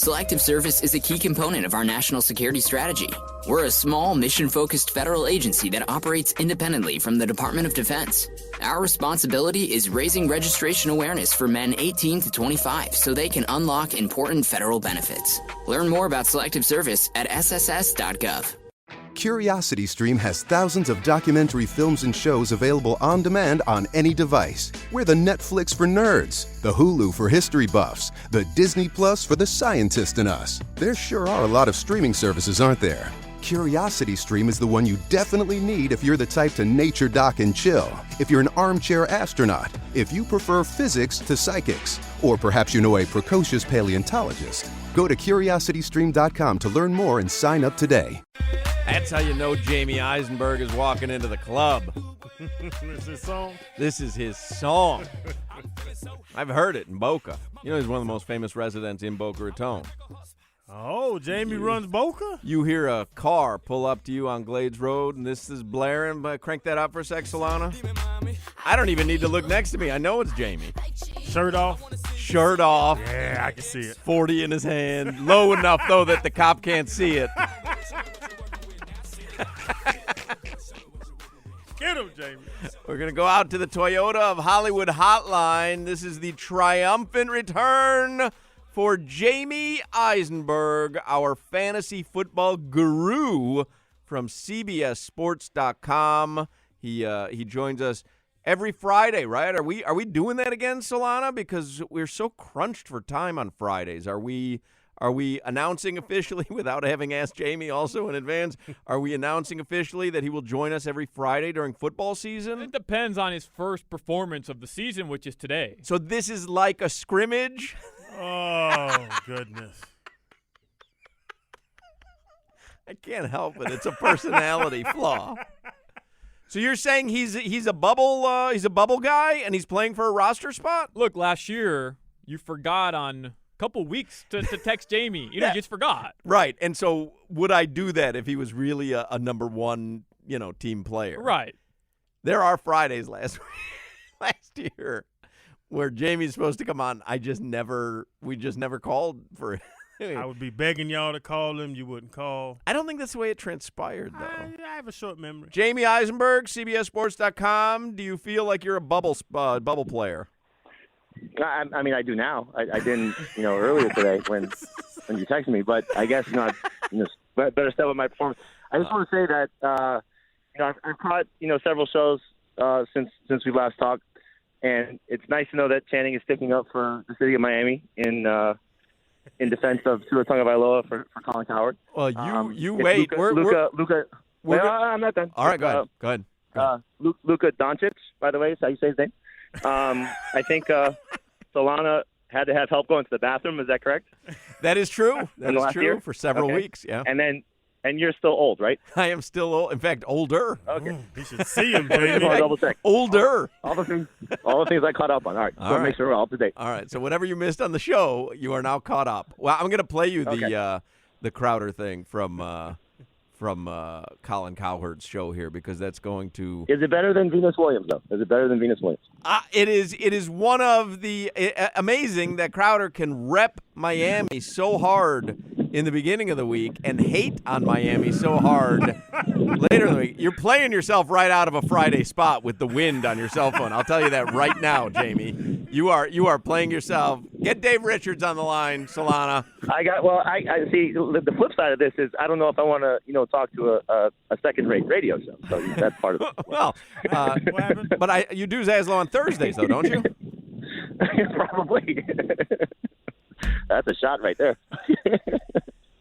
Selective Service is a key component of our national security strategy. We're a small, mission-focused federal agency that operates independently from the Department of Defense. Our responsibility is raising registration awareness for men 18 to 25 so they can unlock important federal benefits. Learn more about Selective Service at sss.gov. CuriosityStream has thousands of documentary films and shows available on demand on any device. We're the Netflix for nerds, the Hulu for history buffs, the Disney Plus for the scientist in us. There sure are a lot of streaming services, aren't there? CuriosityStream is the one you definitely need if you're the type to nature dock and chill, if you're an armchair astronaut, if you prefer physics to psychics, or perhaps you know a precocious paleontologist. Go to curiositystream.com to learn more and sign up today. That's how you know Jamie Eisenberg is walking into the club. This is his song? This is his song. I've heard it in Boca. You know, he's one of the most famous residents in Boca Raton. Oh, Jamie runs Boca? You hear a car pull up to you on Glades Road, and this is blaring. Crank that up for a sec, Solana. I don't even need to look next to me. I know it's Jamie. Shirt off? Shirt off. Yeah, I can see it. 40 in his hand. Low enough, though, that the cop can't see it. Get him, Jamie. We're going to go out to the Toyota of Hollywood hotline. This is the triumphant return for Jamie Eisenberg, our fantasy football guru from CBSSports.com. He joins us every Friday, right? Are we doing that again, Solana? Because we're so crunched for time on Fridays. Are we announcing officially, without having asked Jamie also in advance, are we announcing officially that he will join us every Friday during football season? It depends on his first performance of the season, which is today. So this is like a scrimmage? Oh, goodness. I can't help it. It's a personality flaw. So you're saying he's a bubble guy and he's playing for a roster spot? Look, last year you forgot on couple weeks to text Jamie. You just forgot. Right. And so would I do that if he was really a number one, team player? Right. There are Fridays last year where Jamie's supposed to come on. We just never called for it. I would be begging y'all to call him. You wouldn't call. I don't think that's the way it transpired, though. I have a short memory. Jamie Eisenberg, CBSSports.com. Do you feel like you're a bubble player? I mean, I do now. I didn't, earlier today when you texted me. But I guess better start with my performance. I just want to say that I've caught several shows since we last talked, and it's nice to know that Channing is sticking up for the city of Miami in defense of Tua Tagovailoa for Colin Cowherd. Well, you wait. Luka. I'm not done. All right, go ahead. Luka Doncic, by the way, is how you say his name. I think Solana had to have help going to the bathroom. Is that correct? That is true. That is true year? For several weeks. Yeah. And you're still old, right? I am still old. In fact, older. Okay. You should see him, baby. Double check. Older. All the things I caught up on. All right. So make sure we're all up to date. All right. So whatever you missed on the show, you are now caught up. Well, I'm going to play you the Crowder thing from Colin Cowherd's show here because that's going to. Is it better than Venus Williams though? Is it better than Venus Williams? It is. It is one of the amazing that Crowder can rep Miami so hard in the beginning of the week and hate on Miami so hard later in the week. You're playing yourself right out of a Friday spot with the wind on your cell phone. I'll tell you that right now, Jamie. You are playing yourself. Get Dave Richards on the line, Solana. I see. The flip side of this is I don't know if I want to talk to a second-rate radio show. So that's part of it. Well, but you do Zaslow on Thursdays, though, don't you? Probably. That's a shot right there.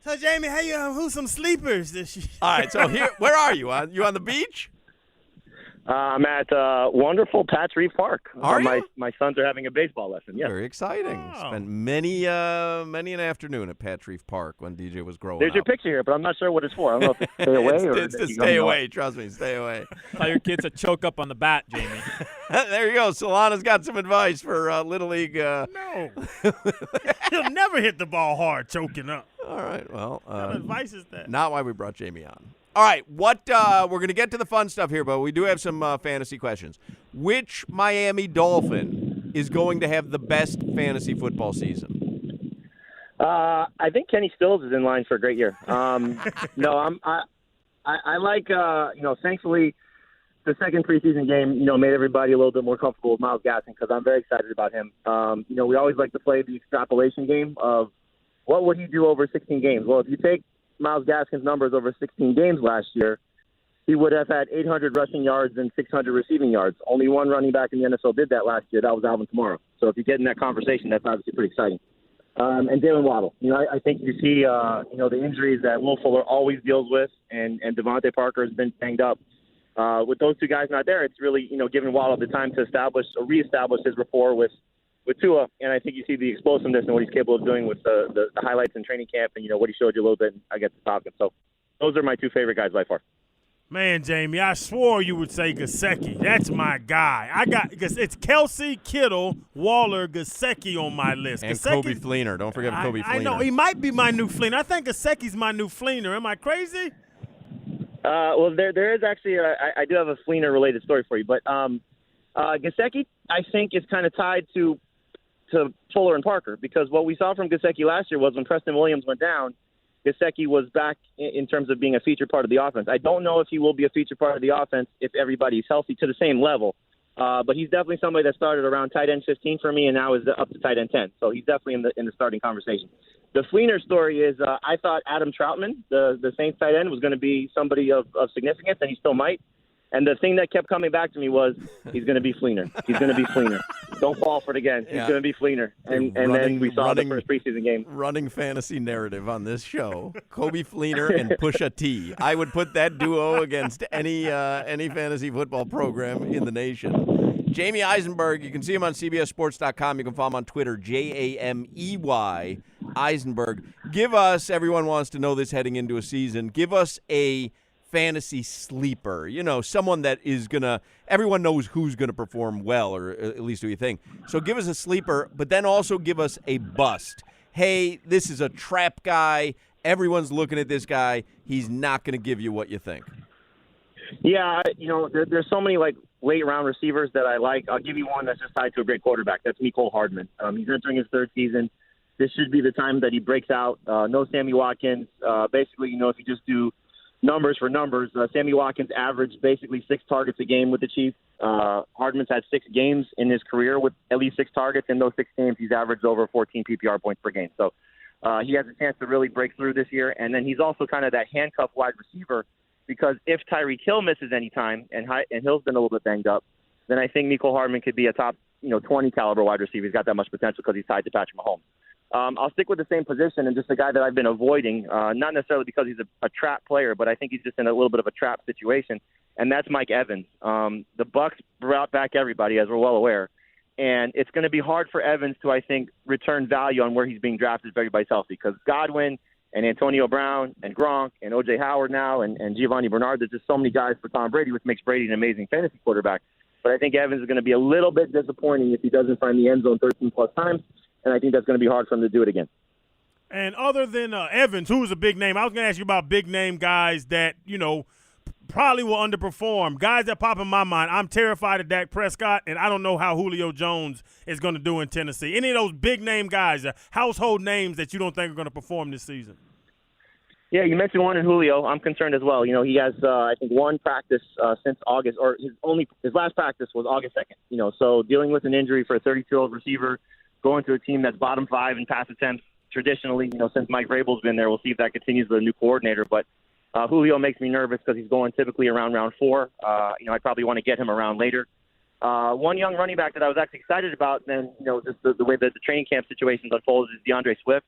So, Jamie, who's some sleepers this year? All right, so where are you? You on the beach? I'm at wonderful Pat's Reef Park. Are you? My sons are having a baseball lesson. Yeah, very exciting. Oh. Spent many an afternoon at Pat's Reef Park when DJ was growing There's up. your picture here, but I'm not sure what it's for. I don't know if it's to stay away or it's to stay away. Trust me, stay away. Tell your kids to choke up on the bat, Jamie. There you go. Solana's got some advice for Little League. No, he'll never hit the ball hard choking up. All right. Well, what advice is that? Not why we brought Jamie on. All right, we're going to get to the fun stuff here, but we do have some fantasy questions. Which Miami Dolphin is going to have the best fantasy football season? I think Kenny Stills is in line for a great year. No, I like, thankfully the second preseason game, made everybody a little bit more comfortable with Myles Gaskin because I'm very excited about him. We always like to play the extrapolation game of what would he do over 16 games? Well, if you take Myles Gaskin's numbers over 16 games last year, he would have had 800 rushing yards and 600 receiving yards. Only one running back in the NFL did that last year. That was Alvin Kamara. So if you get in that conversation, that's obviously pretty exciting. And Jalen Waddle. I think you see, the injuries that Will Fuller always deals with, and Devontae Parker has been banged up. With those two guys not there, it's really, giving Waddle the time to reestablish his rapport with Tua. And I think you see the explosiveness and what he's capable of doing with the highlights in training camp and, what he showed you a little bit against the Falcons. So those are my two favorite guys by far. Man, Jamie, I swore you would say Gesicki. That's my guy. It's Kelsey, Kittle, Waller, Gesicki on my list. And Kobe Fleener. Don't forget Kobe Fleener. I know. He might be my new Fleener. I think Gesicki's my new Fleener. Am I crazy? Well, there is actually I do have a Fleener-related story for you. But Gesicki, I think, is kind of tied to Fuller and Parker because what we saw from Gesicki last year was when Preston Williams went down, Gesicki was back in terms of being a featured part of the offense. I don't know if he will be a featured part of the offense if everybody's healthy to the same level. But he's definitely somebody that started around tight end 15 for me and now is up to tight end 10. So he's definitely in the starting conversation. The Fleener story is I thought Adam Troutman, the Saints tight end, was going to be somebody of significance, and he still might. And the thing that kept coming back to me was he's going to be Fleener. He's going to be Fleener. Don't fall for it again. He's going to be Fleener. And then we saw the first preseason game. Running fantasy narrative on this show. Kobe Fleener and Pusha T. I would put that duo against any fantasy football program in the nation. Jamie Eisenberg, you can see him on CBSSports.com. You can follow him on Twitter, Jamey Eisenberg. Give us, everyone wants to know this heading into a season, give us a fantasy sleeper, someone that is everyone knows who's going to perform well, or at least do you think. So give us a sleeper, but then also give us a bust. Hey, this is a trap guy. Everyone's looking at this guy. He's not going to give you what you think. Yeah, there's so many late round receivers that I like. I'll give you one that's just tied to a great quarterback. That's Mecole Hardman. He's entering his third season. This should be the time that he breaks out. No Sammy Watkins. Basically, if you just do numbers for numbers, Sammy Watkins averaged basically 6 targets a game with the Chiefs. Hardman's had 6 games in his career with at least 6 targets. In those 6 games, he's averaged over 14 PPR points per game. So he has a chance to really break through this year. And then he's also kind of that handcuff wide receiver because if Tyreek Hill misses any time and Hill's been a little bit banged up, then I think Mecole Hardman could be a top 20 caliber wide receiver. He's got that much potential because he's tied to Patrick Mahomes. I'll stick with the same position and just a guy that I've been avoiding, not necessarily because he's a trap player, but I think he's just in a little bit of a trap situation, and that's Mike Evans. The Bucs brought back everybody, as we're well aware, and it's going to be hard for Evans to, I think, return value on where he's being drafted if everybody's healthy because Godwin and Antonio Brown and Gronk and O.J. Howard now and Giovanni Bernard, there's just so many guys for Tom Brady, which makes Brady an amazing fantasy quarterback. But I think Evans is going to be a little bit disappointing if he doesn't find the end zone 13-plus times. And I think that's going to be hard for him to do it again. And other than Evans, who's a big name, I was going to ask you about big-name guys that, probably will underperform. Guys that pop in my mind, I'm terrified of Dak Prescott, and I don't know how Julio Jones is going to do in Tennessee. Any of those big-name guys, household names that you don't think are going to perform this season? Yeah, you mentioned one in Julio. I'm concerned as well. He has, I think, one practice since August, or his last practice was August 2nd. So dealing with an injury for a 32-year-old receiver, going to a team that's bottom 5 in pass attempts traditionally, since Mike Vrabel's been there. We'll see if that continues with a new coordinator. But Julio makes me nervous because he's going typically around round 4. I probably want to get him around later. One young running back that I was actually excited about, and just the way that the training camp situations unfolded is DeAndre Swift.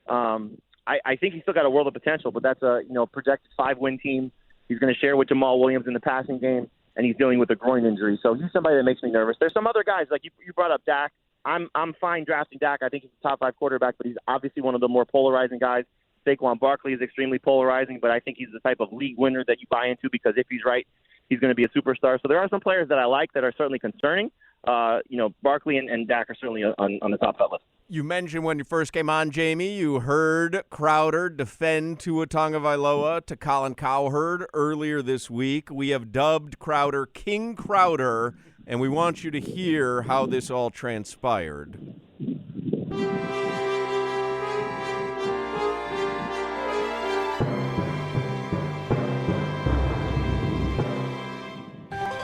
I think he's still got a world of potential, but that's a projected 5-win team. He's going to share with Jamal Williams in the passing game, and he's dealing with a groin injury. So he's somebody that makes me nervous. There's some other guys, like you brought up Dak. I'm fine drafting Dak. I think he's a top 5 quarterback, but he's obviously one of the more polarizing guys. Saquon Barkley is extremely polarizing, but I think he's the type of league winner that you buy into because if he's right, he's going to be a superstar. So there are some players that I like that are certainly concerning. Barkley and Dak are certainly on the top of that list. You mentioned when you first came on, Jamie, you heard Crowder defend Tua Tagovailoa to Colin Cowherd earlier this week. We have dubbed Crowder King Crowder, and we want you to hear how this all transpired.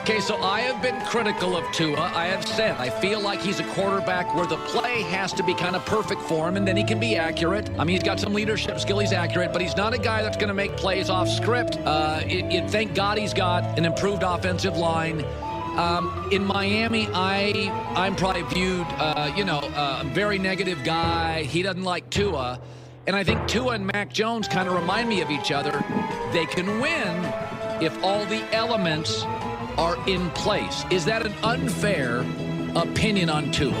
Okay, so I have been critical of Tua. I have said I feel like he's a quarterback where the play has to be kind of perfect for him, and then he can be accurate. I mean, he's got some leadership skill. He's accurate, but he's not a guy that's going to make plays off script. Thank God he's got an improved offensive line. In Miami, I'm probably viewed, a very negative guy. He doesn't like Tua. And I think Tua and Mac Jones kind of remind me of each other. They can win if all the elements are in place. Is that an unfair opinion on Tua?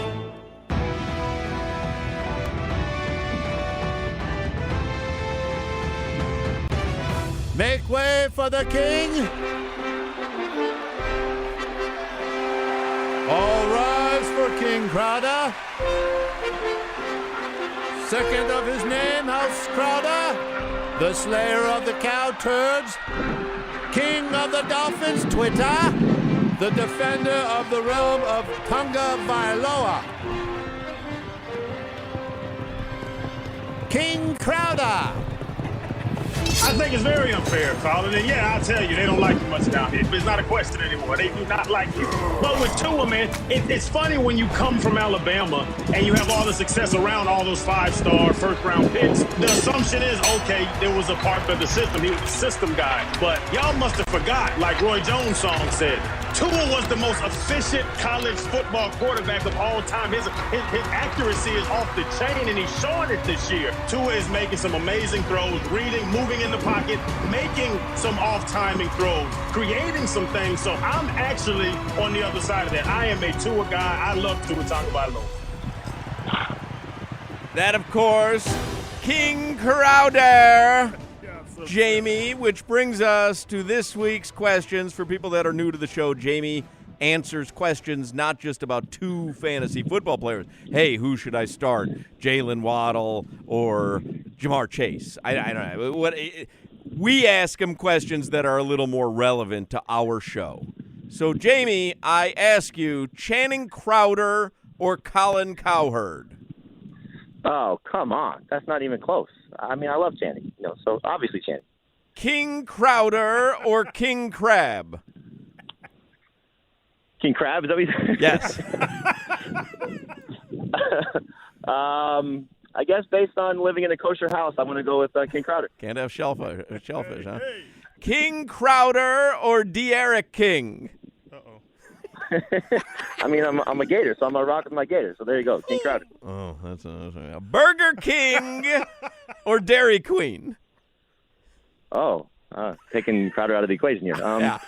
Make way for the king. All rise for King Crowder. Second of his name, House Crowder, the slayer of the cow turds, king of the dolphins, Twitter, the defender of the realm of Tonga Vailoa. King Crowder. I think it's very unfair, Colin. And yeah, I'll tell you, they don't like you much down here. It's not a question anymore. They do not like you. But with Tua, man, it's funny when you come from Alabama and you have all the success around all those 5-star first-round picks. The assumption is, okay, there was a part of the system. He was a system guy. But y'all must have forgot, like Roy Jones' song said, Tua was the most efficient college football quarterback of all time. His accuracy is off the chain, and he's showing it this year. Tua is making some amazing throws, reading, moving in the pocket, making some off-timing throws, creating some things. So I'm actually on the other side of that. I am a Tua guy. I love Tua Tagovailoa. That, of course, King Crowder. Jamie, which brings us to this week's questions. For people that are new to the show, Jamie answers questions not just about two fantasy football players. Hey, who should I start? Jalen Waddle or Jamar Chase? I don't know. We ask him questions that are a little more relevant to our show. So, Jamie, I ask you, Channing Crowder or Colin Cowherd? Oh, come on. That's not even close. I mean, I love Channing, so obviously Channing. King Crowder or King Crab? King Crab, is that what you said? Yes. I guess based on living in a kosher house, I'm going to go with King Crowder. Can't have shellfish, huh? King Crowder or De'Aaron King? I mean, I'm a Gator, so I'm going to rock with my Gator. So there you go, King Crowder. Oh, that's a Burger King or Dairy Queen? Oh, taking Crowder out of the equation here. Yeah,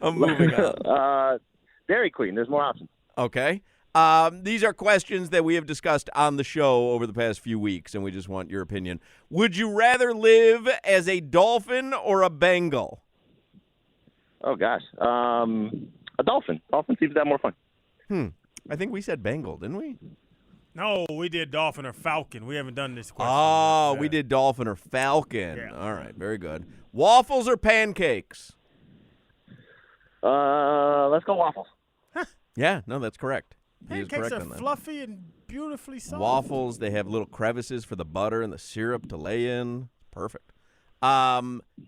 I'm moving on. Dairy Queen, there's more options. Okay. These are questions that we have discussed on the show over the past few weeks, and we just want your opinion. Would you rather live as a Dolphin or a Bengal? Oh, gosh. A Dolphin. Dolphin seems to have more fun. I think we said Bengal, didn't we? No, we did Dolphin or Falcon. We haven't done this question. Oh, we did Dolphin or Falcon. Yeah. All right, very good. Waffles or pancakes? Let's go waffles. Yeah, no, that's correct. He is Pancakes correct are on that. fluffy and beautifully soft. Waffles, they have little crevices for the butter and the syrup to lay in. Perfect.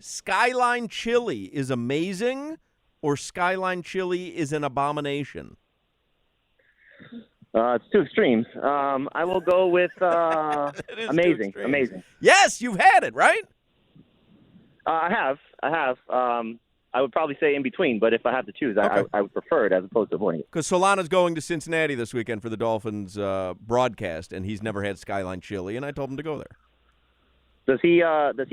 Skyline chili is amazing, or Skyline chili is an abomination? It's two extremes. I will go with amazing. Amazing. Yes, you've had it, right? I have. I would probably say in between, but if I have to choose, I would prefer it as opposed to avoiding it. Because Solana's going to Cincinnati this weekend for the Dolphins broadcast, and he's never had Skyline chili, and I told him to go there. Does he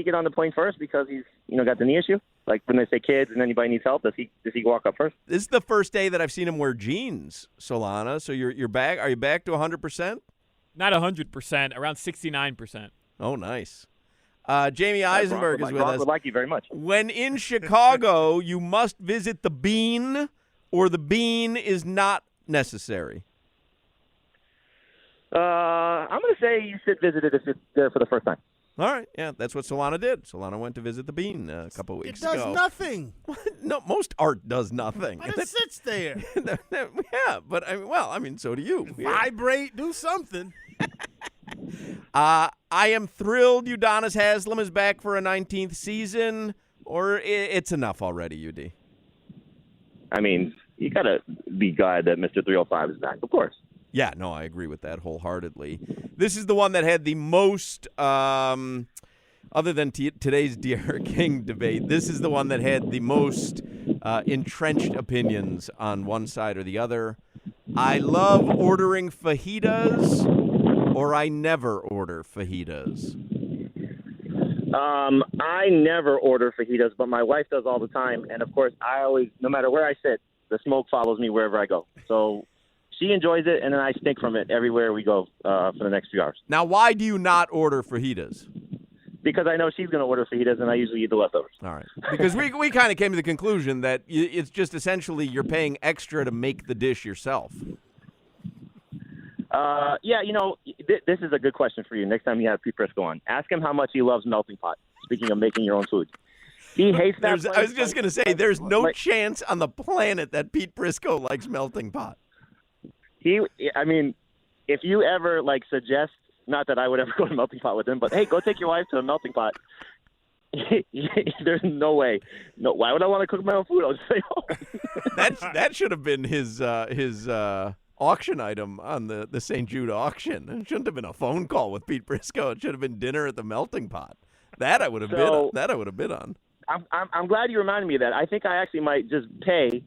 get on the plane first because he's got the knee issue? Like when they say kids and anybody needs help, does he walk up first? This is the first day that I've seen him wear jeans, Solana. So you're back. Are you back to 100%? Not 100%, around 69%. Oh, nice. Jamie Eisenberg is with us. Would like you very much. When in Chicago, you must visit the Bean, or the Bean is not necessary. I'm going to say you should visit it if it's there for the first time. All right, yeah, that's what Solana did. Solana went to visit the Bean a couple weeks ago. It does nothing. No, most art does nothing. But it sits there. Yeah, but I mean, so do you. Vibrate, do something. I am thrilled Udonis Haslem is back for a 19th season, or it's enough already, UD? I mean, you got to be glad that Mr. 305 is back, of course. Yeah, no, I agree with that wholeheartedly. This is the one that had the most, other than today's De'Ara King debate, this is the one that had the most entrenched opinions on one side or the other. I love ordering fajitas, or I never order fajitas. I never order fajitas, but my wife does all the time. And, of course, I always, no matter where I sit, the smoke follows me wherever I go. So she enjoys it, and then I stink from it everywhere we go for the next few hours. Now, why do you not order fajitas? Because I know she's going to order fajitas, and I usually eat the leftovers. All right. Because we kind of came to the conclusion that it's just essentially you're paying extra to make the dish yourself. Yeah, this is a good question for you. Next time you have Pete Prisco on, ask him how much he loves melting pot. Speaking of making your own food. He hates that. I was just going to say, there's no chance on the planet that Pete Prisco likes melting pot. If you ever, suggest, not that I would ever go to melting pot with him, but, hey, go take your wife to a melting pot. There's no way. No, why would I want to cook my own food? I'll just say, oh. That should have been his auction item on the St. Jude auction. It shouldn't have been a phone call with Pete Prisco. It should have been dinner at the melting pot. That I would have bid on. That I would have bid on. I'm glad you reminded me of that. I think I actually might just pay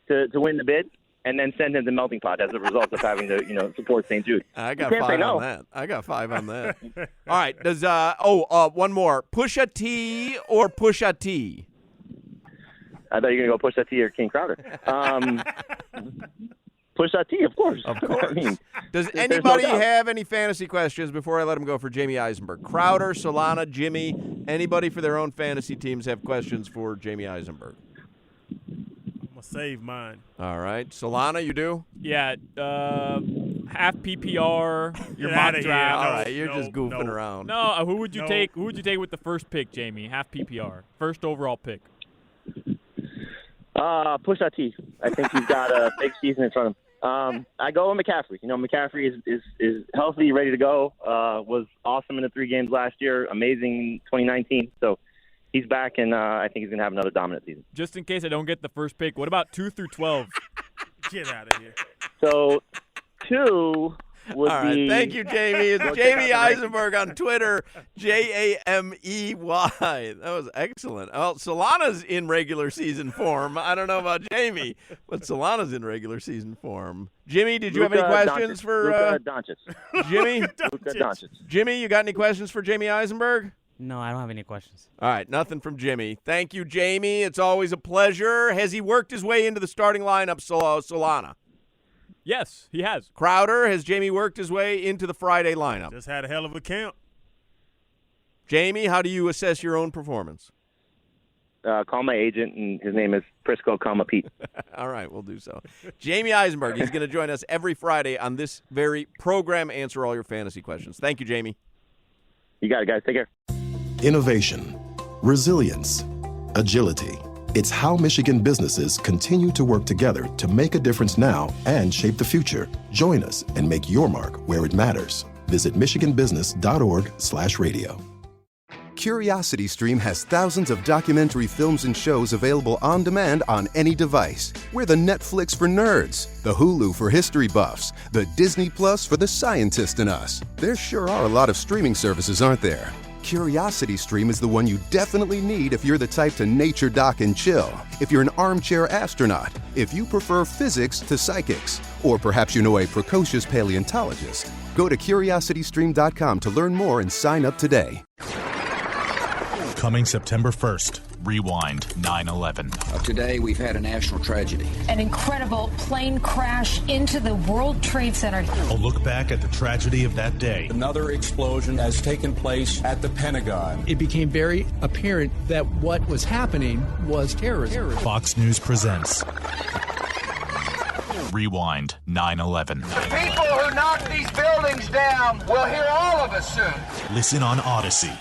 to win the bid and then send him the melting pot as a result of having to support St. Jude. I got 5 on that. I got 5 on that. All right. Does one more. Pusha T or Pusha T? I thought you were going to go Pusha T or King Crowder. Pusha T, of course. Of course. Does anybody have any fantasy questions before I let him go for Jamie Eisenberg? Crowder, Solana, Jimmy, anybody for their own fantasy teams have questions for Jamie Eisenberg? I'm going to save mine. All right. Solana, you do? Yeah. Half PPR. Your mock draft. All right. You're just goofing around. No. Who would you take? Who would you take with the first pick, Jamie? Half PPR. First overall pick. Pusha T. I think he's got a big season in front of him. I go with McCaffrey. McCaffrey is healthy, ready to go. Was awesome in the 3 games last year. Amazing in 2019. So he's back, and I think he's going to have another dominant season. Just in case I don't get the first pick, what about 2 through 12? Get out of here. So 2 would All right. be. Thank you, Jamie. It's Jamie Eisenberg on Twitter, Jamey. That was excellent. Well, Solana's in regular season form. I don't know about Jamie, but Solana's in regular season form. Jimmy, did you have any questions for Doncic? Jimmy? Luka Doncic. Jimmy, you got any questions for Jamie Eisenberg? No, I don't have any questions. All right, nothing from Jimmy. Thank you, Jamie. It's always a pleasure. Has he worked his way into the starting lineup, Solana? Yes, he has. Crowder, has Jamie worked his way into the Friday lineup? Just had a hell of a camp. Jamie, how do you assess your own performance? Call my agent, and his name is Prisco, Pete. All right, we'll do so. Jamie Eisenberg, he's going to join us every Friday on this very program, answer all your fantasy questions. Thank you, Jamie. You got it, guys. Take care. Innovation, resilience, agility. It's how Michigan businesses continue to work together to make a difference now and shape the future. Join us and make your mark where it matters. Visit michiganbusiness.org/radio. CuriosityStream has thousands of documentary films and shows available on demand on any device. We're the Netflix for nerds, the Hulu for history buffs, the Disney Plus for the scientist in us. There sure are a lot of streaming services, aren't there? CuriosityStream is the one you definitely need if you're the type to nature dock and chill, if you're an armchair astronaut, if you prefer physics to psychics, or perhaps you know a precocious paleontologist. Go to curiositystream.com to learn more and sign up today. Coming September 1st, Rewind 9/11. Today, we've had a national tragedy. An incredible plane crash into the World Trade Center. A look back at the tragedy of that day. Another explosion has taken place at the Pentagon. It became very apparent that what was happening was terrorism. Fox News presents Rewind 9/11. People who knock these buildings down will hear all of us soon. Listen on Odyssey,